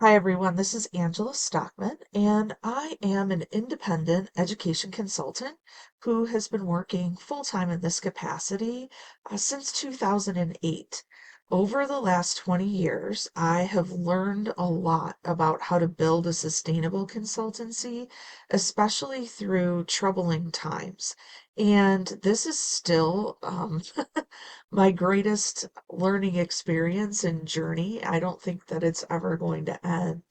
Hi everyone, this is Angela Stockman, and I am an independent education consultant who has been working full time in this capacity since 2008. Over the last 20 years, I have learned a lot about how to build a sustainable consultancy, especially through troubling times. And this is still my greatest learning experience and journey. I don't think that it's ever going to end.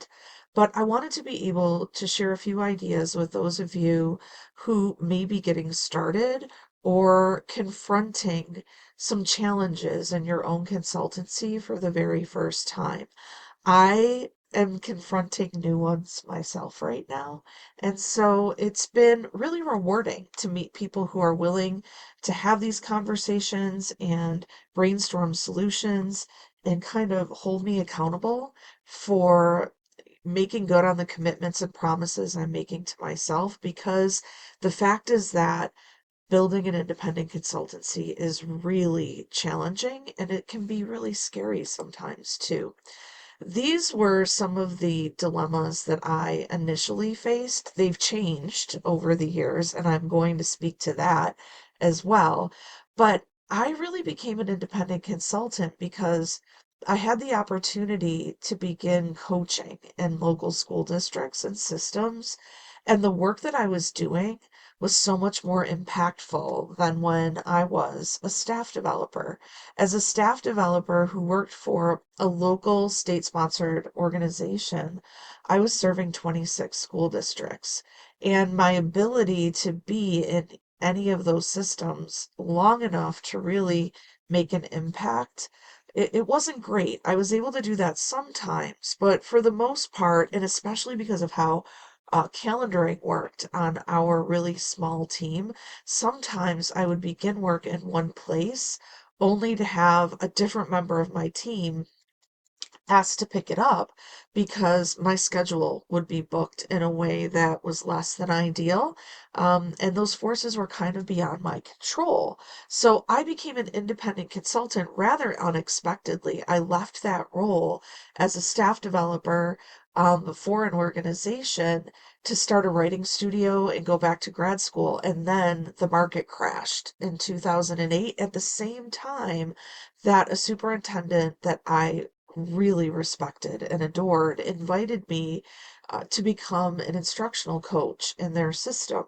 But I wanted to be able to share a few ideas with those of you who may be getting started or confronting some challenges in your own consultancy for the very first time. I am confronting new ones myself right now. And so it's been really rewarding to meet people who are willing to have these conversations and brainstorm solutions and kind of hold me accountable for making good on the commitments and promises I'm making to myself. Because the fact is that building an independent consultancy is really challenging and it can be really scary sometimes too. These were some of the dilemmas that I initially faced. They've changed over the years, and I'm going to speak to that as well. But I really became an independent consultant because I had the opportunity to begin coaching in local school districts and systems, and the work that I was doing was so much more impactful than when I was a staff developer. As a staff developer who worked for a local state-sponsored organization, I was serving 26 school districts. And my ability to be in any of those systems long enough to really make an impact, it wasn't great. I was able to do that sometimes, but for the most part, and especially because of how calendaring worked on our really small team, sometimes I would begin work in one place only to have a different member of my team asked to pick it up because my schedule would be booked in a way that was less than ideal. And those forces were kind of beyond my control. So I became an independent consultant rather unexpectedly. I left that role as a staff developer for an organization to start a writing studio and go back to grad school. And then the market crashed in 2008 at the same time that a superintendent that I really respected and adored invited me to become an instructional coach in their system.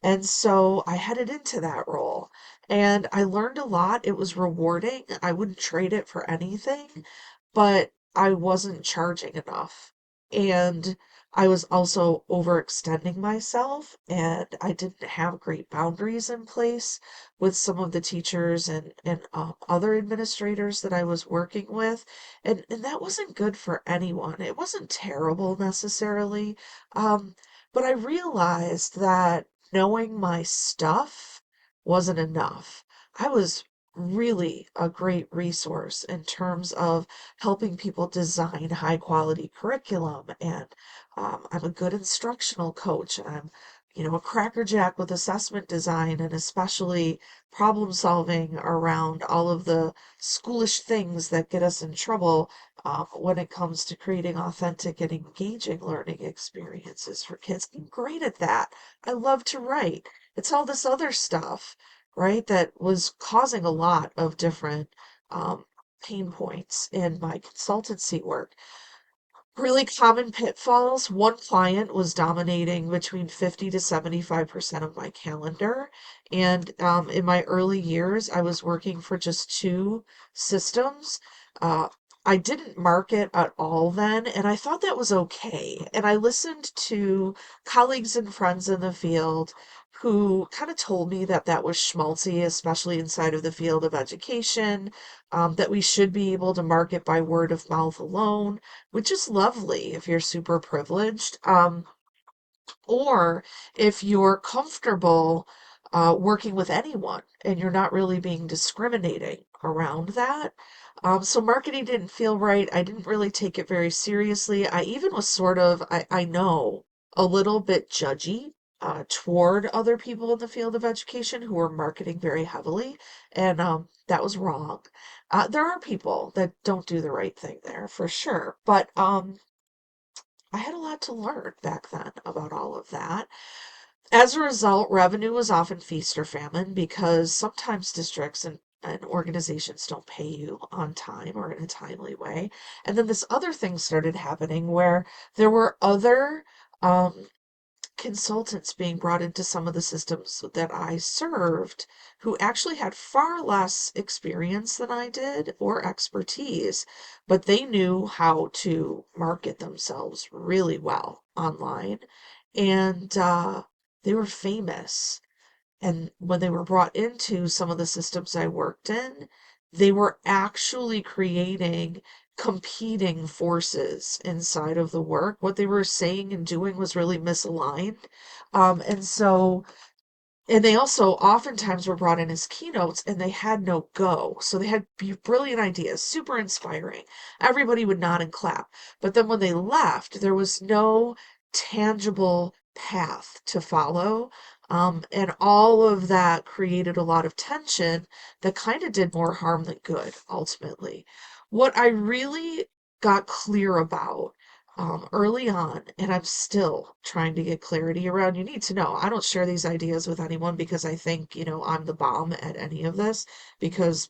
And so I headed into that role and I learned a lot. It was rewarding. I wouldn't trade it for anything, but I wasn't charging enough. And I was also overextending myself, and I didn't have great boundaries in place with some of the teachers and other administrators that I was working with. And that wasn't good for anyone. It wasn't terrible necessarily. Um, but I realized that knowing my stuff wasn't enough. I was really a great resource in terms of helping people design high quality curriculum. And I'm a good instructional coach. I'm a crackerjack with assessment design and especially problem solving around all of the schoolish things that get us in trouble when it comes to creating authentic and engaging learning experiences for kids. I'm great at that. I love to write. It's all this other stuff, right, that was causing a lot of different pain points in my consultancy work. Really common pitfalls. One client was dominating between 50 to 75% of my calendar. And in my early years, I was working for just two systems. Uh, I didn't market at all then, and I thought that was okay. And I listened to colleagues and friends in the field who kind of told me that that was schmaltzy, especially inside of the field of education, that we should be able to market by word of mouth alone, which is lovely if you're super privileged. Or if you're comfortable working with anyone and you're not really being discriminating around that. So marketing didn't feel right. I didn't really take it very seriously. I even was sort of, I know, a little bit judgy toward other people in the field of education who were marketing very heavily. And that was wrong. There are people that don't do the right thing there for sure. But I had a lot to learn back then about all of that. As a result, revenue was often feast or famine because sometimes districts and organizations don't pay you on time or in a timely way. And then this other thing started happening where there were other um, consultants being brought into some of the systems that I served who actually had far less experience than I did or expertise, but they knew how to market themselves really well online. And they were famous. And when they were brought into some of the systems I worked in, they were actually creating competing forces inside of the work. What they were saying and doing was really misaligned. And they also oftentimes were brought in as keynotes and they had no go. So they had brilliant ideas, super inspiring. Everybody would nod and clap. But then when they left, there was no tangible path to follow. And all of that created a lot of tension that kind of did more harm than good, ultimately. What I really got clear about early on, and I'm still trying to get clarity around. You need to know, I don't share these ideas with anyone because I think, I'm the bomb at any of this, because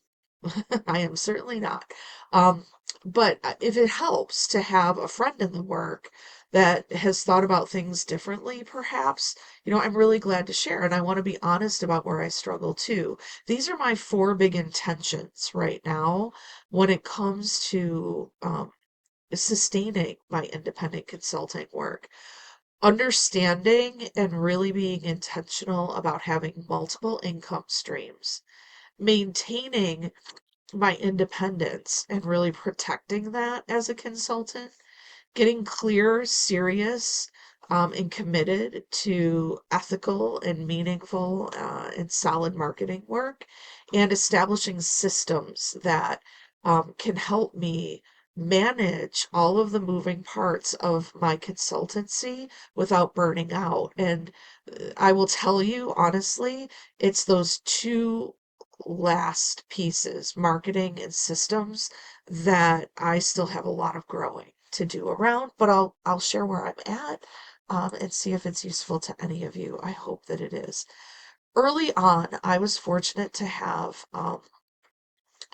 I am certainly not. Um, but if it helps to have a friend in the work that has thought about things differently, perhaps, I'm really glad to share. And I want to be honest about where I struggle too. These are my four big intentions right now when it comes to sustaining my independent consulting work. Understanding and really being intentional about having multiple income streams, maintaining my independence and really protecting that as a consultant, getting clear, serious, and committed to ethical and meaningful and solid marketing work, and establishing systems that can help me manage all of the moving parts of my consultancy without burning out. And I will tell you honestly, it's those two last pieces, marketing and systems, that I still have a lot of growing to do around, but I'll share where I'm at and see if it's useful to any of you. I hope that it is. Early on, I was fortunate to have a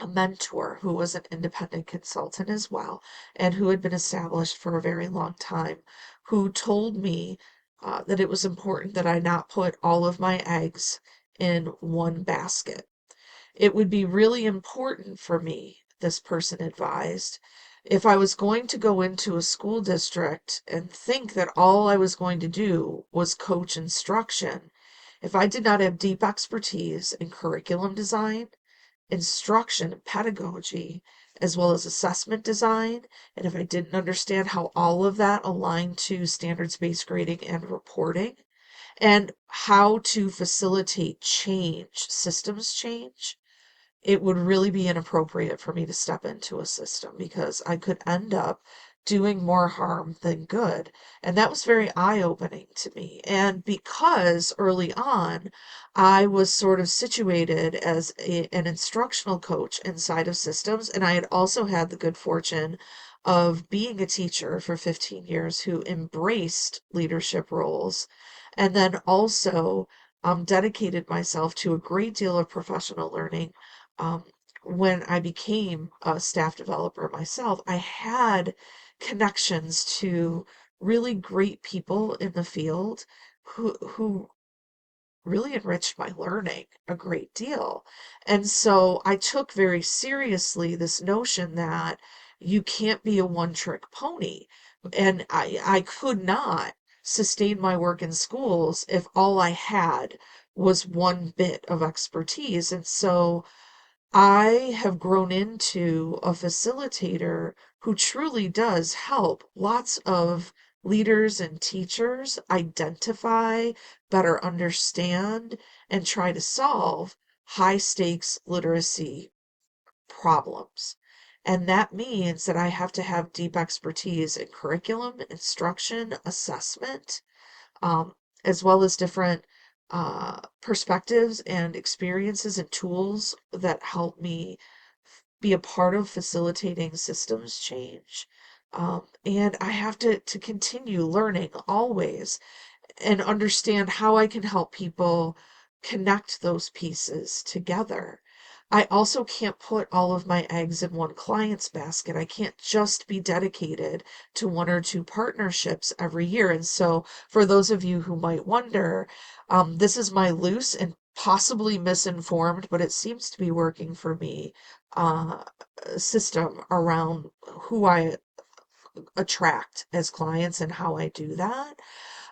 mentor who was an independent consultant as well, and who had been established for a very long time, who told me that it was important that I not put all of my eggs in one basket. It would be really important for me, this person advised, if I was going to go into a school district and think that all I was going to do was coach instruction, if I did not have deep expertise in curriculum design, instruction and pedagogy, as well as assessment design, and if I didn't understand how all of that aligned to standards-based grading and reporting, and how to facilitate change, systems change, it would really be inappropriate for me to step into a system because I could end up doing more harm than good. And that was very eye-opening to me. And because early on, I was sort of situated as an instructional coach inside of systems, and I had also had the good fortune of being a teacher for 15 years who embraced leadership roles, and then also dedicated myself to a great deal of professional learning um, when I became a staff developer myself, I had connections to really great people in the field who really enriched my learning a great deal. And so I took very seriously this notion that you can't be a one-trick pony. And I could not sustain my work in schools if all I had was one bit of expertise. And so I have grown into a facilitator who truly does help lots of leaders and teachers identify, better understand, and try to solve high stakes literacy problems. And that means that I have to have deep expertise in curriculum, instruction, assessment, um, as well as different perspectives and experiences and tools that help me be a part of facilitating systems change. And I have to continue learning always and understand how I can help people connect those pieces together. I also can't put all of my eggs in one client's basket. I can't just be dedicated to one or two partnerships every year. And so, for those of you who might wonder, this is my loose and possibly misinformed, but it seems to be working for me, uh, system around who I attract as clients and how I do that.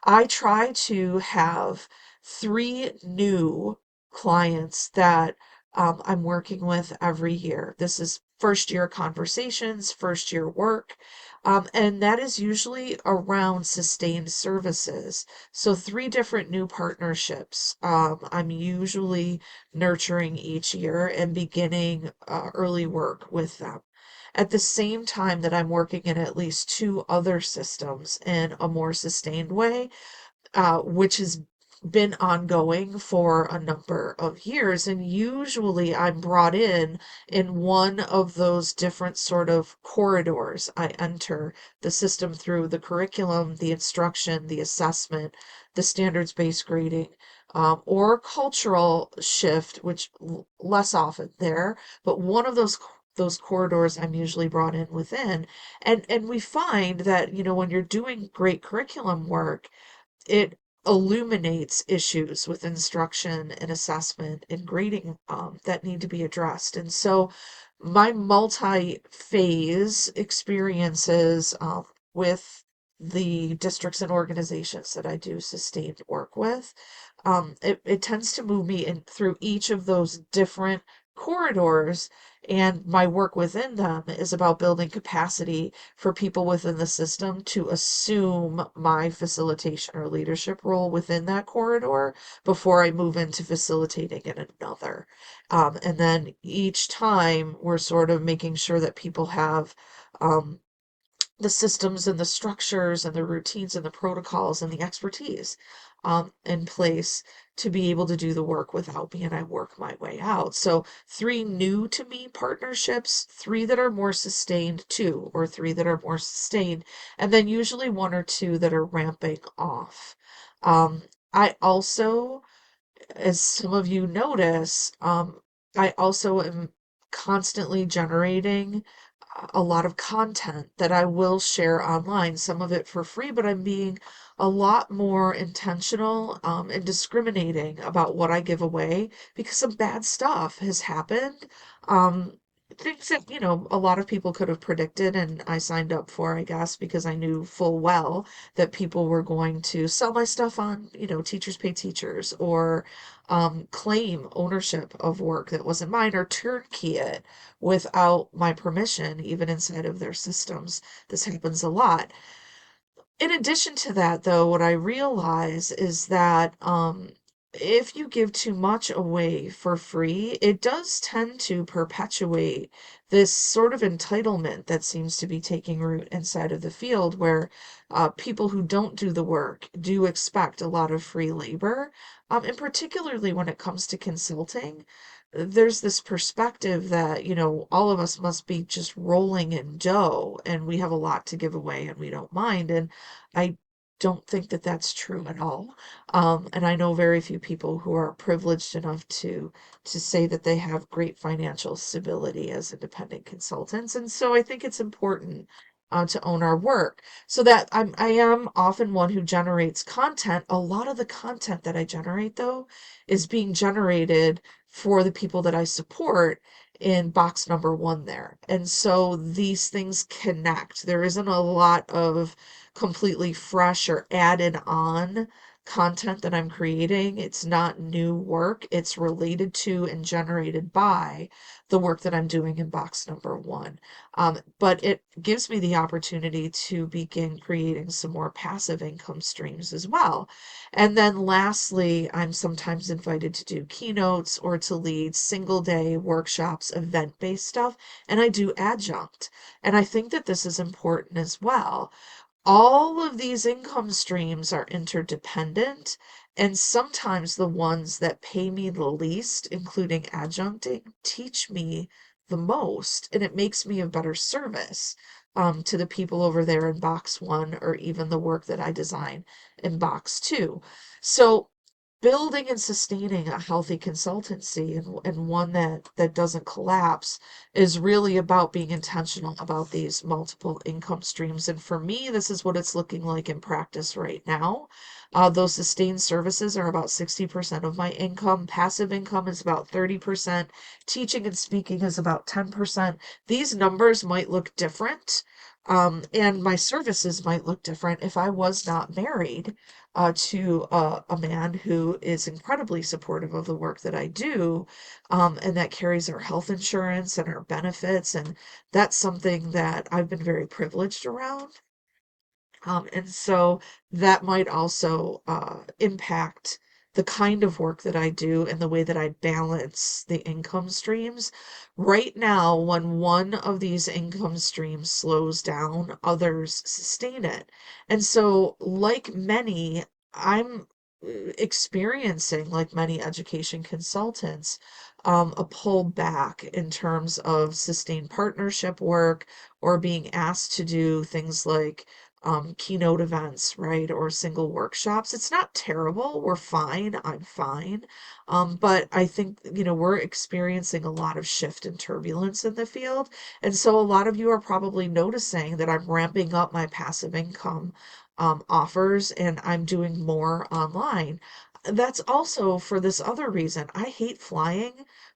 I try to have three new clients that I'm working with every year. This is first year conversations, first year work, and that is usually around sustained services. So, three different new partnerships I'm usually nurturing each year and beginning early work with them. At the same time that I'm working in at least two other systems in a more sustained way, which has been ongoing for a number of years. And usually I'm brought in one of those different sort of corridors. I enter the system through the curriculum, the instruction, the assessment, the standards-based grading, or cultural shift, which less often there, but one of those corridors I'm usually brought in within. And we find that, when you're doing great curriculum work, it illuminates issues with instruction and assessment and grading that need to be addressed. And so my multi-phase experiences with the districts and organizations that I do sustained work with, it tends to move me in through each of those different corridors, and my work within them is about building capacity for people within the system to assume my facilitation or leadership role within that corridor before I move into facilitating in another. And then each time we're sort of making sure that people have um, the systems and the structures and the routines and the protocols and the expertise in place to be able to do the work without me, and I work my way out. So, three new to me partnerships, three that are more sustained, two or three that are more sustained, and then usually one or two that are ramping off. Um, I also, as some of you notice, I also am constantly generating a lot of content that I will share online, some of it for free, but I'm being a lot more intentional and discriminating about what I give away because some bad stuff has happened. Things that, a lot of people could have predicted and I signed up for, I guess, because I knew full well that people were going to sell my stuff on, Teachers Pay Teachers, or claim ownership of work that wasn't mine, or turnkey it without my permission, even inside of their systems. This happens a lot. In addition to that, though, what I realize is that if you give too much away for free, it does tend to perpetuate this sort of entitlement that seems to be taking root inside of the field, where people who don't do the work do expect a lot of free labor. And particularly when it comes to consulting, there's this perspective that, all of us must be just rolling in dough and we have a lot to give away and we don't mind. And I don't think that that's true at all. And I know very few people who are privileged enough to say that they have great financial stability as independent consultants. And so I think it's important to own our work. So that I am often one who generates content. A lot of the content that I generate, though, is being generated for the people that I support in box number one there. And so these things connect. There isn't a lot of completely fresh or added on content that I'm creating. It's not new work. It's related to and generated by the work that I'm doing in box number one. But it gives me the opportunity to begin creating some more passive income streams as well. And then lastly, I'm sometimes invited to do keynotes or to lead single day workshops, event-based stuff, and I do adjunct. And I think that this is important as well. All of these income streams are interdependent, and sometimes the ones that pay me the least, including adjuncting, teach me the most, and it makes me a better service to the people over there in box one, or even the work that I design in box two. So building and sustaining a healthy consultancy, and one that doesn't collapse, is really about being intentional about these multiple income streams. And for me, this is what it's looking like in practice right now. Those sustained services are about 60% of my income. Passive income is about 30%. Teaching and speaking is about 10%. These numbers might look different. And my services might look different if I was not married to a man who is incredibly supportive of the work that I do, and that carries our health insurance and our benefits. And that's something that I've been very privileged around. And so that might also impact the kind of work that I do and the way that I balance the income streams. Right now, when one of these income streams slows down, others sustain it. And so, like many, I'm experiencing, like many education consultants, a pullback in terms of sustained partnership work, or being asked to do things like keynote events, right? Or single workshops. It's not terrible. We're fine. I'm fine. But I think, we're experiencing a lot of shift and turbulence in the field. And so a lot of you are probably noticing that I'm ramping up my passive income offers, and I'm doing more online. That's also for this other reason. I hate flying.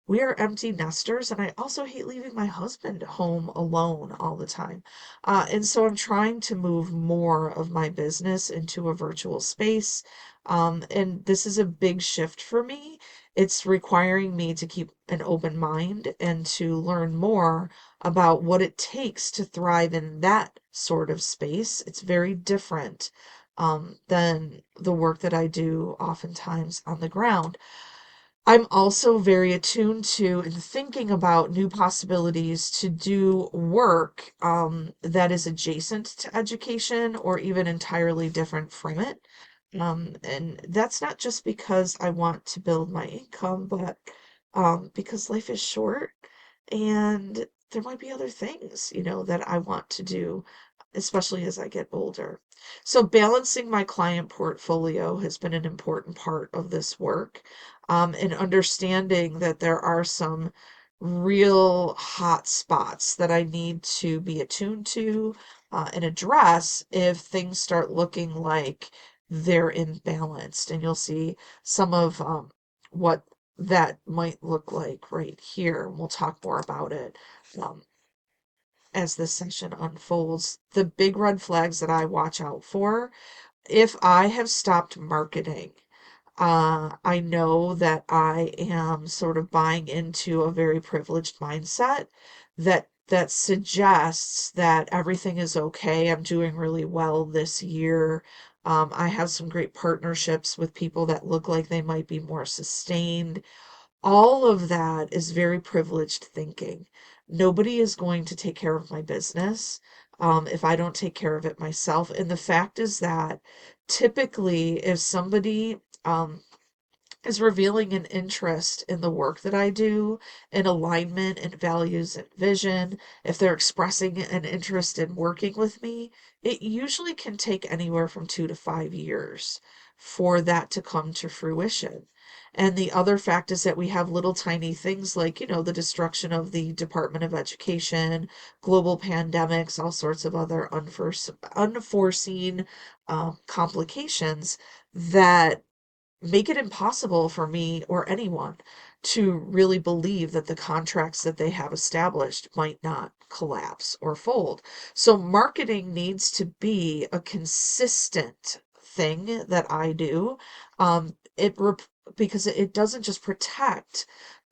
We are empty nesters, and I also hate leaving my husband home alone all the time. And so I'm trying to move more of my business into a virtual space. And this is a big shift for me. It's requiring me to keep an open mind and to learn more about what it takes to thrive in that sort of space. It's very different than the work that I do oftentimes on the ground. I'm also very attuned to and thinking about new possibilities to do work that is adjacent to education, or even entirely different from it. And that's not just because I want to build my income, but because life is short, and there might be other things, that I want to do, especially as I get older. So balancing my client portfolio has been an important part of this work, and understanding that there are some real hot spots that I need to be attuned to and address if things start looking like they're imbalanced. And you'll see some of what that might look like right here. And we'll talk more about it um, as this session unfolds. The big red flags that I watch out for: if I have stopped marketing, I know that I am sort of buying into a very privileged mindset that suggests that everything is okay. I'm doing really well this year. I have some great partnerships with people that look like they might be more sustained. All of that is very privileged thinking. Nobody is going to take care of my business if I don't take care of it myself. And the fact is that typically, if somebody is revealing an interest in the work that I do, in alignment and values and vision, if they're expressing an interest in working with me, it usually can take anywhere from 2 to 5 years for that to come to fruition. And the other fact is that we have little tiny things like, the destruction of the Department of Education, global pandemics, all sorts of other unforeseen complications that make it impossible for me or anyone to really believe that the contracts that they have established might not collapse or fold. So marketing needs to be a consistent thing that I do. Because it doesn't just protect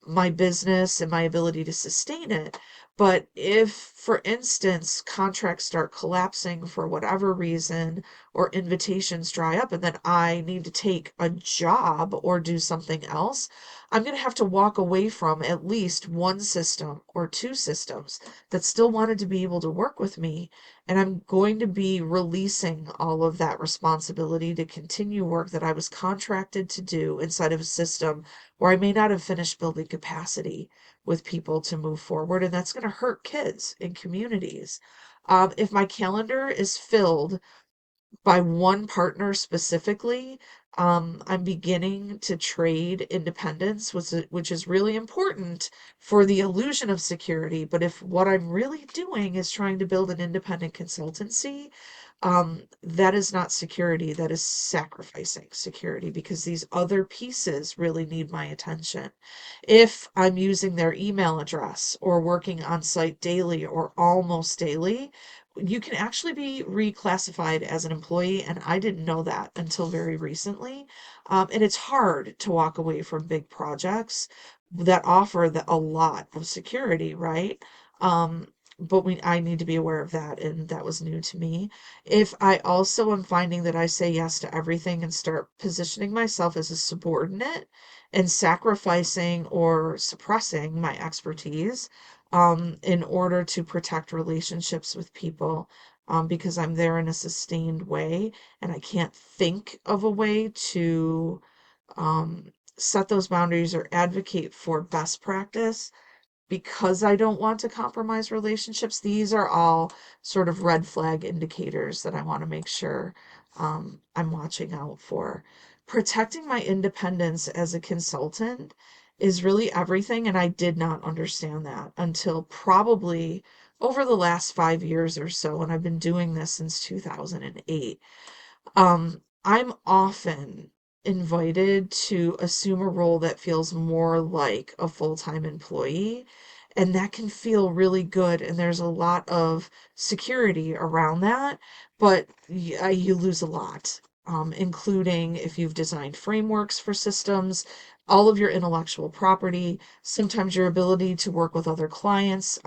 my business and my ability to sustain it, but if, for instance, contracts start collapsing for whatever reason, or invitations dry up, and then I need to take a job or do something else, I'm going to have to walk away from at least one system or two systems that still wanted to be able to work with me. And I'm going to be releasing all of that responsibility to continue work that I was contracted to do inside of a system where I may not have finished building capacity with people to move forward. And that's going to hurt kids in communities. If my calendar is filled by one partner specifically, I'm beginning to trade independence, which is really important for the illusion of security. But if what I'm really doing is trying to build an independent consultancy, that is not security, that is sacrificing security because these other pieces really need my attention. If I'm using their email address or working on site daily or almost daily, you can actually be reclassified as an employee, and I didn't know that until very recently. And it's hard to walk away from big projects that offer a lot of security, right? But I need to be aware of that, and that was new to me. If I also am finding that I say yes to everything and start positioning myself as a subordinate and sacrificing or suppressing my expertise, in order to protect relationships with people, because I'm there in a sustained way and I can't think of a way to set those boundaries or advocate for best practice because I don't want to compromise relationships. These are all sort of red flag indicators that I want to make sure I'm watching out for. Protecting my independence as a consultant is really everything, and I did not understand that until probably over the last 5 years or so, and I've been doing this since 2008. I'm often invited to assume a role that feels more like a full-time employee, and that can feel really good. And there's a lot of security around that, but you lose a lot, including if you've designed frameworks for systems, all of your intellectual property, sometimes your ability to work with other clients,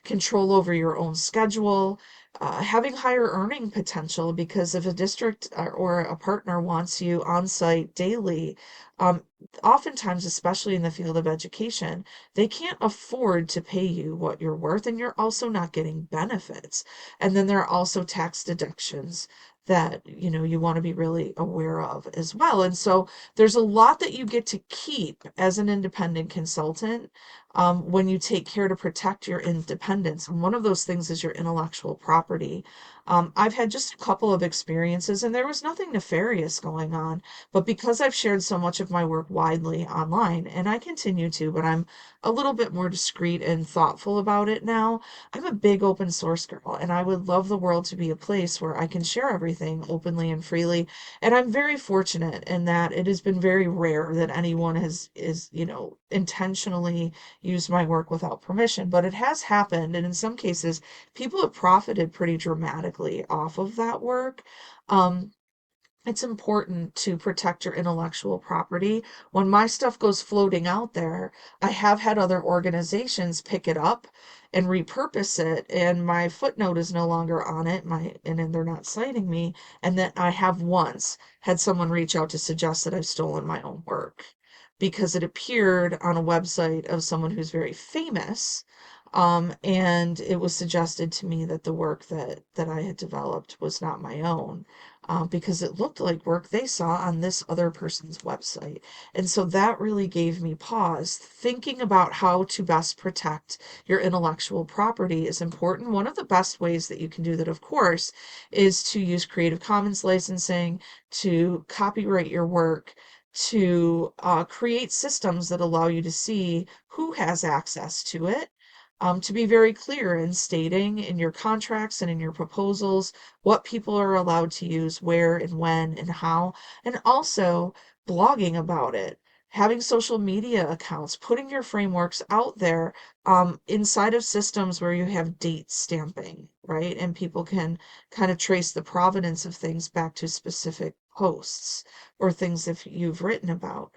control over your own schedule, having higher earning potential because if a district or a partner wants you on site daily, um, oftentimes, especially in the field of education, they can't afford to pay you what you're worth, and you're also not getting benefits. And then there are also tax deductions that you want to be really aware of as well. And so there's a lot that you get to keep as an independent consultant, when you take care to protect your independence. And one of those things is your intellectual property. I've had just a couple of experiences, and there was nothing nefarious going on. But because I've shared so much of my work widely online, and I continue to, but I'm a little bit more discreet and thoughtful about it now, I'm a big open source girl, and I would love the world to be a place where I can share everything openly and freely. And I'm very fortunate in that it has been very rare that anyone is intentionally use my work without permission, but it has happened, and in some cases, people have profited pretty dramatically off of that work. Um, it's important to protect your intellectual property. When my stuff goes floating out there, I have had other organizations pick it up and repurpose it, and my footnote is no longer on it. And then they're not citing me. And then I have once had someone reach out to suggest that I've stolen my own work because it appeared on a website of someone who's very famous. And it was suggested to me that the work that I had developed was not my own, because it looked like work they saw on this other person's website. And so that really gave me pause. Thinking about how to best protect your intellectual property is important. One of the best ways that you can do that, of course, is to use Creative Commons licensing, to copyright your work, to create systems that allow you to see who has access to it. To be very clear in stating in your contracts and in your proposals what people are allowed to use, where and when and how, and also blogging about it, having social media accounts, putting your frameworks out there, inside of systems where you have date stamping, right? And people can kind of trace the provenance of things back to specific posts or things that you've written about.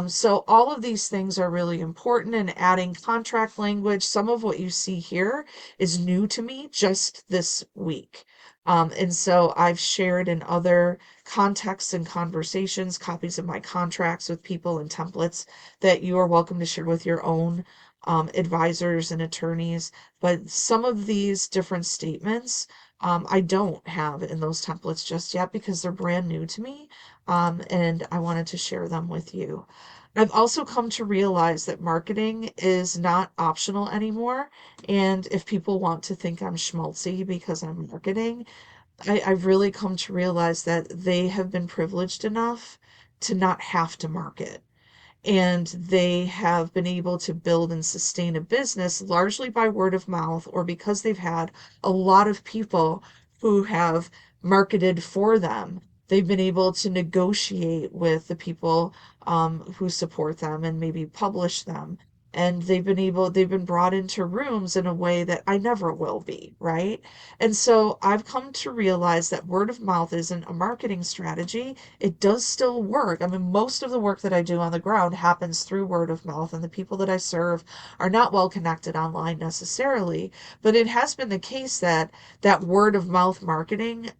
So all of these things are really important, and adding contract language. Some of what you see here is new to me just this week. And so I've shared in other contexts and conversations copies of my contracts with people and templates that you are welcome to share with your own advisors and attorneys. But some of these different statements, I don't have in those templates just yet because they're brand new to me, and I wanted to share them with you. I've also come to realize that marketing is not optional anymore. And if people want to think I'm schmaltzy because I'm marketing, I've really come to realize that they have been privileged enough to not have to market, and they have been able to build and sustain a business largely by word of mouth or because they've had a lot of people who have marketed for them. They've been able to negotiate with the people who support them and maybe publish them. And they've been brought into rooms in a way that I never will be, right? And so I've come to realize that word of mouth isn't a marketing strategy. It does still work. I mean, most of the work that I do on the ground happens through word of mouth, and the people that I serve are not well connected online necessarily. But it has been the case that that word of mouth marketing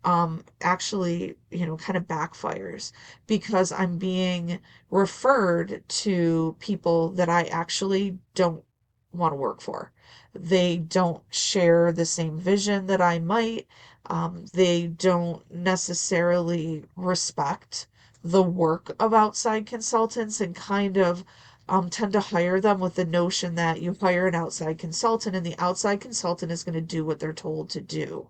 actually, kind of backfires because I'm being referred to people that I actually don't want to work for. They don't share the same vision that I might. They don't necessarily respect the work of outside consultants and kind of tend to hire them with the notion that you hire an outside consultant and the outside consultant is going to do what they're told to do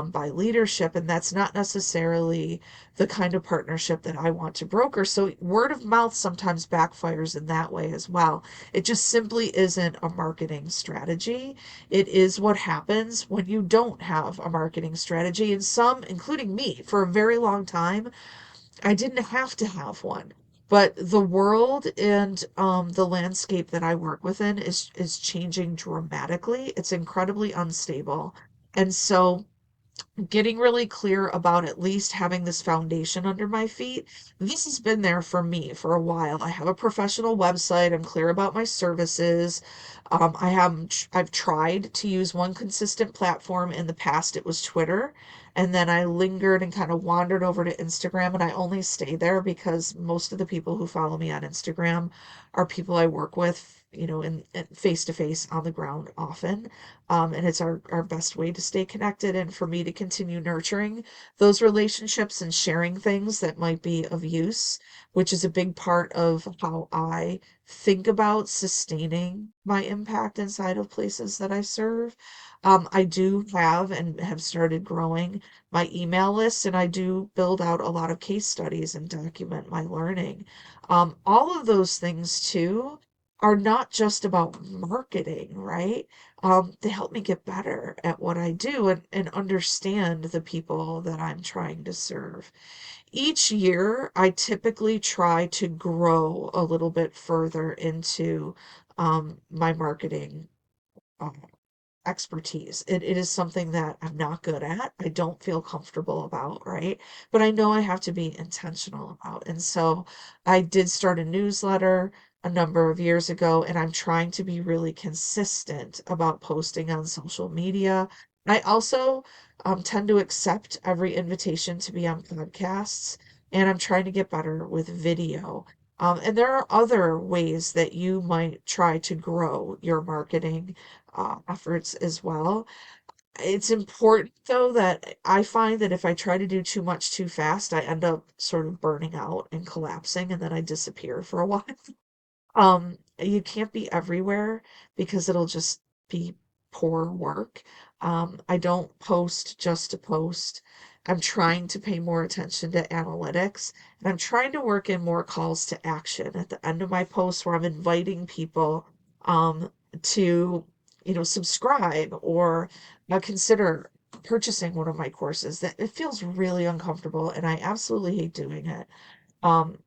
by leadership. And that's not necessarily the kind of partnership that I want to broker. So word of mouth sometimes backfires in that way as well. It just simply isn't a marketing strategy. It is what happens when you don't have a marketing strategy. And some, including me, for a very long time, I didn't have to have one. But the world and the landscape that I work within is changing dramatically. It's incredibly unstable. And so getting really clear about at least having this foundation under my feet. This has been there for me for a while. I have a professional website. I'm clear about my services. I've tried to use one consistent platform. In the past, it was Twitter. And then I lingered and kind of wandered over to Instagram, and I only stay there because most of the people who follow me on Instagram are people I work with, in face to face on the ground often. And it's our best way to stay connected and for me to continue nurturing those relationships and sharing things that might be of use, which is a big part of how I think about sustaining my impact inside of places that I serve. I do have and have started growing my email list, and I do build out a lot of case studies and document my learning. All of those things too are not just about marketing, right? They help me get better at what I do and understand the people that I'm trying to serve. Each year, I typically try to grow a little bit further into my marketing uh, expertise. It is something that I'm not good at. I don't feel comfortable about, right? But I know I have to be intentional about. And so I did start a newsletter a number of years ago, and I'm trying to be really consistent about posting on social media. I also tend to accept every invitation to be on podcasts, and I'm trying to get better with video. And there are other ways that you might try to grow your marketing efforts as well. It's important, though, that I find that if I try to do too much too fast, I end up sort of burning out and collapsing, and then I disappear for a while. You can't be everywhere because it'll just be poor work. I don't post just to post. I'm trying to pay more attention to analytics, and I'm trying to work in more calls to action at the end of my posts where I'm inviting people to, subscribe or consider purchasing one of my courses. That it feels really uncomfortable, and I absolutely hate doing it. Um,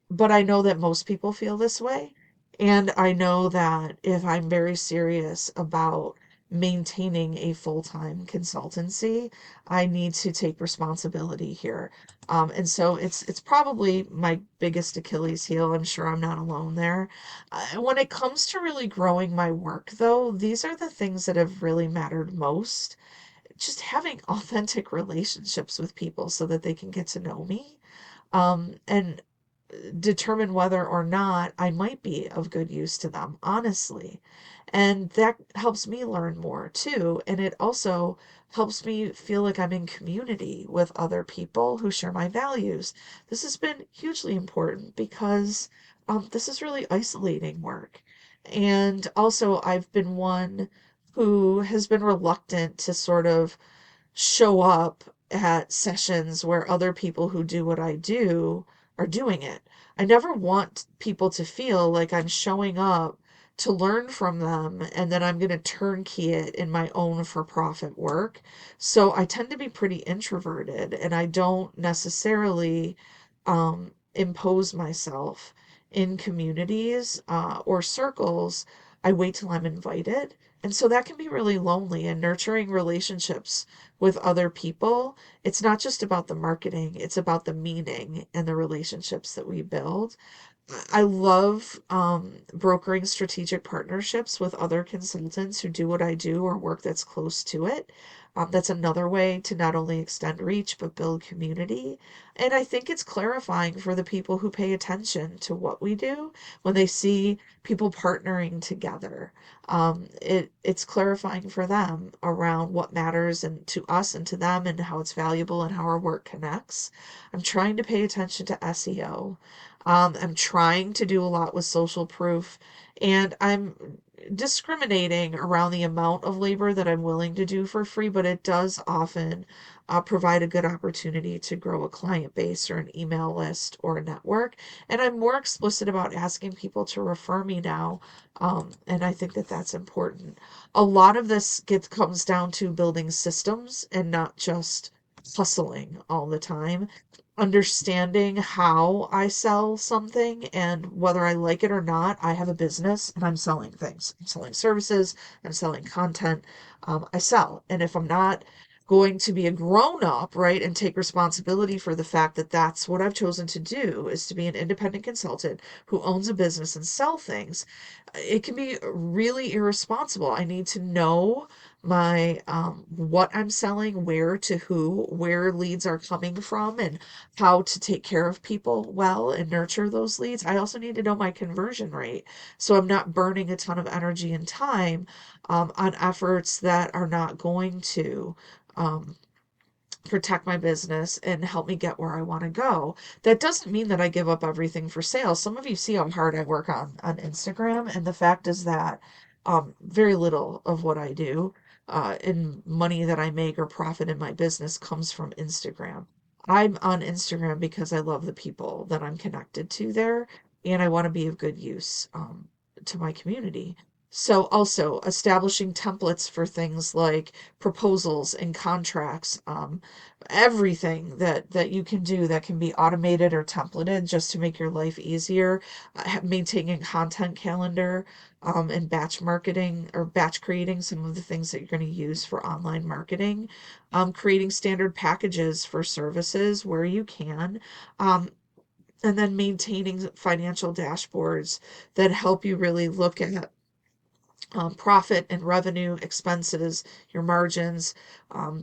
but I know that most people feel this way. And I know that if I'm very serious about maintaining a full-time consultancy, I need to take responsibility here. And so it's probably my biggest Achilles heel. I'm sure I'm not alone there. When it comes to really growing my work, though, these are the things that have really mattered most. Just having authentic relationships with people so that they can get to know me. And determine whether or not I might be of good use to them, honestly. And that helps me learn more too. And it also helps me feel like I'm in community with other people who share my values. This has been hugely important because this is really isolating work. And also, I've been one who has been reluctant to sort of show up at sessions where other people who do what I do are doing it. I never want people to feel like I'm showing up to learn from them and then I'm going to turnkey it in my own for profit work. So I tend to be pretty introverted and I don't necessarily impose myself in communities or circles. I wait till I'm invited. And so that can be really lonely, and nurturing relationships with other people. It's not just about the marketing, it's about the meaning and the relationships that we build. I love brokering strategic partnerships with other consultants who do what I do or work that's close to it. That's another way to not only extend reach but build community. And I think it's clarifying for the people who pay attention to what we do when they see people partnering together. It's clarifying for them around what matters and to us and to them and how it's valuable and how our work connects. I'm trying to pay attention to SEO. I'm trying to do a lot with social proof, and I'm discriminating around the amount of labor that I'm willing to do for free, but it does often provide a good opportunity to grow a client base or an email list or a network. And I'm more explicit about asking people to refer me now, and I think that that's important. A lot of this comes down to building systems and not just hustling all the time, understanding how I sell something and whether I like it or not. I have a business and I'm selling things. I'm selling services, I'm selling content. I sell. And if I'm not going to be a grown up, right, and take responsibility for the fact that that's what I've chosen to do is to be an independent consultant who owns a business and sell things, it can be really irresponsible. I need to know my what I'm selling, where to who, where leads are coming from, and how to take care of people well and nurture those leads. I also need to know my conversion rate so I'm not burning a ton of energy and time on efforts that are not going to um, protect my business and help me get where I want to go. That doesn't mean that I give up everything for sales. Some of you see how hard I work on Instagram, and the fact is that very little of what I do and money that I make or profit in my business comes from Instagram. I'm on Instagram because I love the people that I'm connected to there, and I want to be of good use to my community. So also establishing templates for things like proposals and contracts, everything that you can do that can be automated or templated just to make your life easier, maintaining a content calendar, and batch marketing or batch creating some of the things that you're going to use for online marketing, creating standard packages for services where you can, um, and then maintaining financial dashboards that help you really look at profit and revenue, expenses, your margins,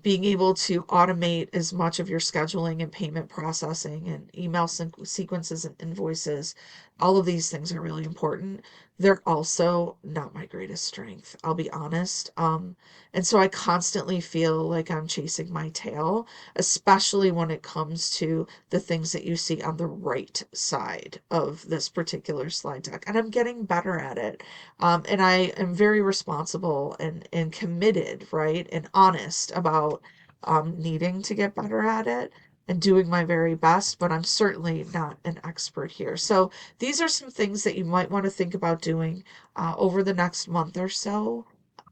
being able to automate as much of your scheduling and payment processing and email sequences and invoices. All of these things are really important. They're also not my greatest strength, I'll be honest. And so I constantly feel like I'm chasing my tail, especially when it comes to the things that you see on the right side of this particular slide deck. And I'm getting better at it. And I am very responsible and committed, right, and honest about needing to get better at it and doing my very best, but I'm certainly not an expert here. So these are some things that you might want to think about doing over the next month or so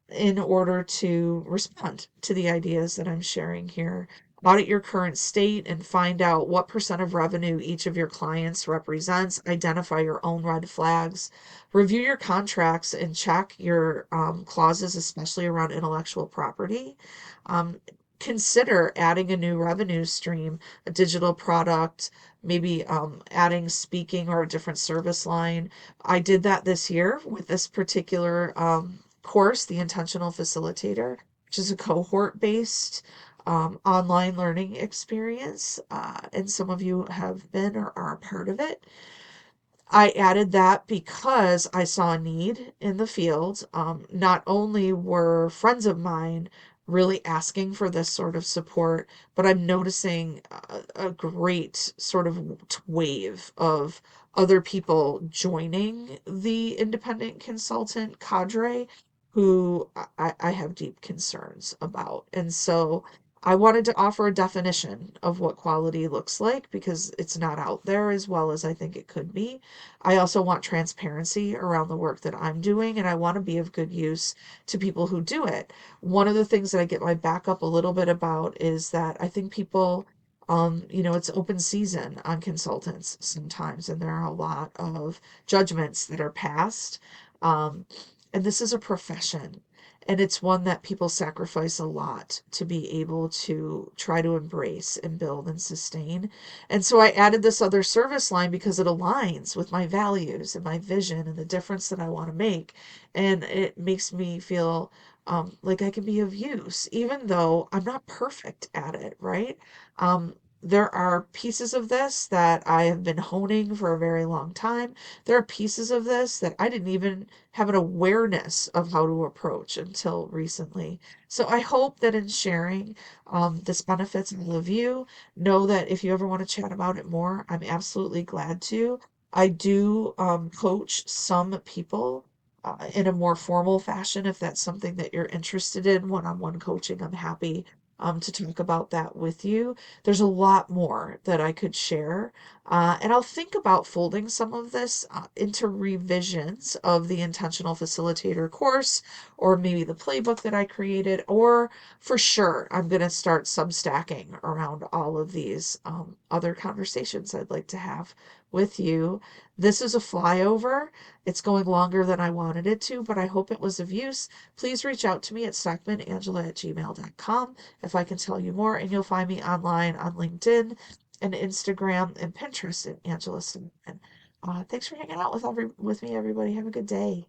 in order to respond to the ideas that I'm sharing here. Audit your current state and find out what percent of revenue each of your clients represents. Identify your own red flags. Review your contracts and check your clauses, especially around intellectual property. Um, Consider adding a new revenue stream, a digital product, maybe adding speaking or a different service line. I did that this year with this particular course, the Intentional Facilitator, which is a cohort based online learning experience. And some of you have been or are a part of it. I added that because I saw a need in the field. Not only were friends of mine really asking for this sort of support, but I'm noticing a great sort of wave of other people joining the independent consultant cadre who I have deep concerns about. And so I wanted to offer a definition of what quality looks like because it's not out there as well as I think it could be. I also want transparency around the work that I'm doing, and I want to be of good use to people who do it. One of the things that I get my back up a little bit about is that I think people, it's open season on consultants sometimes, and there are a lot of judgments that are passed. Um, and this is a profession, and it's one that people sacrifice a lot to be able to try to embrace and build and sustain. And so I added this other service line because it aligns with my values and my vision and the difference that I want to make. And it makes me feel like I can be of use, even though I'm not perfect at it, right? Um, there are pieces of this that I have been honing for a very long time. There are pieces of this that I didn't even have an awareness of how to approach until recently. So I hope that in sharing this benefits all of you. Know that if you ever want to chat about it more, I'm absolutely glad to. I do coach some people in a more formal fashion if that's something that you're interested in. One-on-one coaching, I'm happy to talk about that with you. There's a lot more that I could share. And I'll think about folding some of this into revisions of the Intentional Facilitator course, or maybe the playbook that I created, or for sure, I'm going to start substacking around all of these other conversations I'd like to have with you. This is a flyover. It's going longer than I wanted it to, but I hope it was of use. Please reach out to me at stockmanangela@gmail.com if I can tell you more, and you'll find me online on LinkedIn and Instagram and Pinterest at Angela Stockman. Thanks for hanging out with me, everybody. Have a good day.